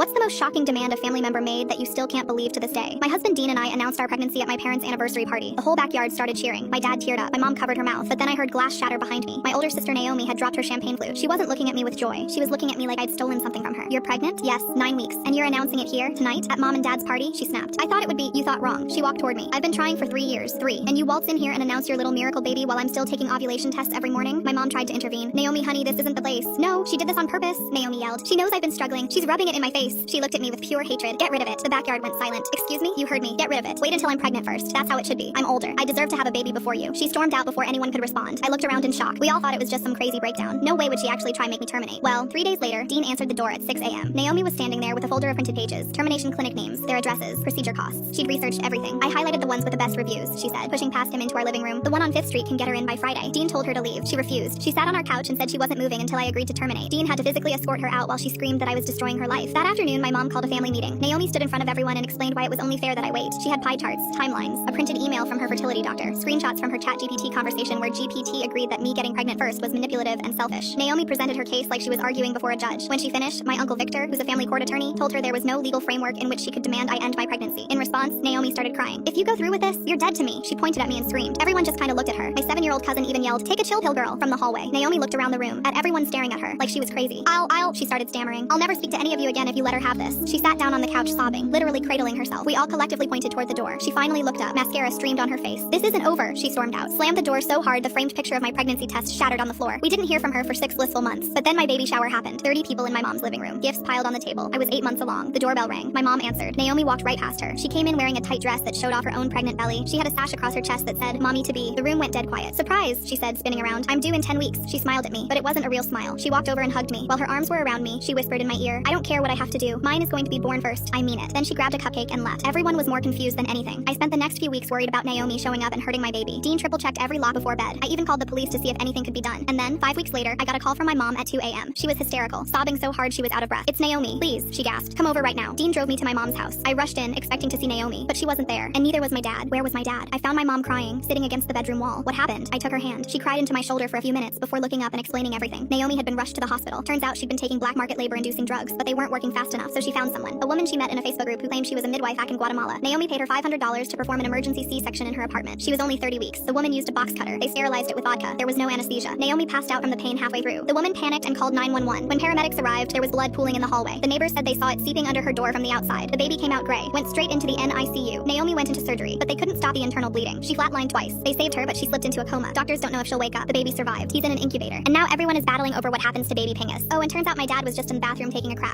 What's the most shocking demand a family member made that you still can't believe to this day? My husband Dean and I announced our pregnancy at my parents' anniversary party. The whole backyard started cheering. My dad teared up. My mom covered her mouth. But then I heard glass shatter behind me. My older sister Naomi had dropped her champagne flute. She wasn't looking at me with joy. She was looking at me like I'd stolen something from her. You're pregnant? Yes, 9 weeks. And you're announcing it here, tonight, at mom and dad's party? She snapped. I thought it would be, you thought wrong. She walked toward me. I've been trying for 3 years. 3. And you waltz in here and announce your little miracle baby while I'm still taking ovulation tests every morning? My mom tried to intervene. Naomi, honey, this isn't the place. No, she did this on purpose. Naomi yelled. She knows I've been struggling. She's rubbing it in my face. She looked at me with pure hatred. Get rid of it. The backyard went silent. Excuse me? You heard me. Get rid of it. Wait until I'm pregnant first. That's how it should be. I'm older. I deserve to have a baby before you. She stormed out before anyone could respond. I looked around in shock. We all thought it was just some crazy breakdown. No way would she actually try and make me terminate. Well, 3 days later, Dean answered the door at 6 a.m. Naomi was standing there with a folder of printed pages, termination clinic names, their addresses, procedure costs. She'd researched everything. I highlighted the ones with the best reviews, she said, pushing past him into our living room. The one on 5th Street can get her in by Friday. Dean told her to leave. She refused. She sat on our couch and said she wasn't moving until I agreed to terminate. Dean had to physically escort her out while she screamed that I was destroying her life. That afternoon, my mom called a family meeting. Naomi stood in front of everyone and explained why it was only fair that I wait. She had pie charts, timelines, a printed email from her fertility doctor, screenshots from her ChatGPT conversation where GPT agreed that me getting pregnant first was manipulative and selfish. Naomi presented her case like she was arguing before a judge. When she finished, my uncle Victor, who's a family court attorney, told her there was no legal framework in which she could demand I end my pregnancy. In response, Naomi started crying. If you go through with this, you're dead to me. She pointed at me and screamed. Everyone just kind of looked at her. My 7-year-old cousin even yelled, "Take a chill pill, girl," from the hallway. Naomi looked around the room, at everyone staring at her, like she was crazy. She started stammering. "I'll never speak to any of you again if you let her have this." She sat down on the couch sobbing, literally cradling herself. We all collectively pointed toward the door. She finally looked up. Mascara streamed on her face. "This isn't over," she stormed out. Slammed the door so hard the framed picture of my pregnancy test shattered on the floor. We didn't hear from her for 6 blissful months. But then my baby shower happened. 30 people in my mom's living room. Gifts piled on the table. I was 8 months along. The doorbell rang. My mom answered. Naomi walked right past her. She came in wearing a tight dress that showed off her own pregnant belly. She had a sash across her chest that said, "Mommy to be." The room went dead quiet. "Surprise," she said, spinning around. "I'm due in 10 weeks." She smiled at me, but it wasn't a real smile. She walked over and hugged me. While her arms were around me, she whispered in my ear, "I don't care what I have to do. Mine is going to be born first. I mean it." Then she grabbed a cupcake and left. Everyone was more confused than anything. I spent the next few weeks worried about Naomi showing up and hurting my baby. Dean triple-checked every lock before bed. I even called the police to see if anything could be done. And then, 5 weeks later, I got a call from my mom at 2 a.m. She was hysterical, sobbing so hard she was out of breath. "It's Naomi. Please," she gasped. "Come over right now." Dean drove me to my mom's house. I rushed in, expecting to see Naomi, but she wasn't there, and neither was my dad. Where was my dad? I found my mom crying, sitting against the bedroom wall. What happened? I took her hand. She cried into my shoulder for a few minutes before looking up and explaining everything. Naomi had been rushed to the hospital. Turns out she'd been taking black market labor-inducing drugs, but they weren't working fast enough, so she found someone. A woman she met in a Facebook group who claimed she was a midwife back in Guatemala. Naomi paid her $500 to perform an emergency C-section in her apartment. She was only 30 weeks. The woman used a box cutter. They sterilized it with vodka. There was no anesthesia. Naomi passed out from the pain halfway through. The woman panicked and called 911. When paramedics arrived, there was blood pooling in the hallway. The neighbors said they saw it seeping under her door from the outside. The baby came out gray, went straight into the NICU. Naomi went into surgery, but they couldn't stop the internal bleeding. She flatlined twice. They saved her, but she slipped into a coma. Doctors don't know if she'll wake up. The baby survived. He's in an incubator. And now everyone is battling over what happens to baby Pingus. Oh, and turns out my dad was just in the bathroom taking a crap.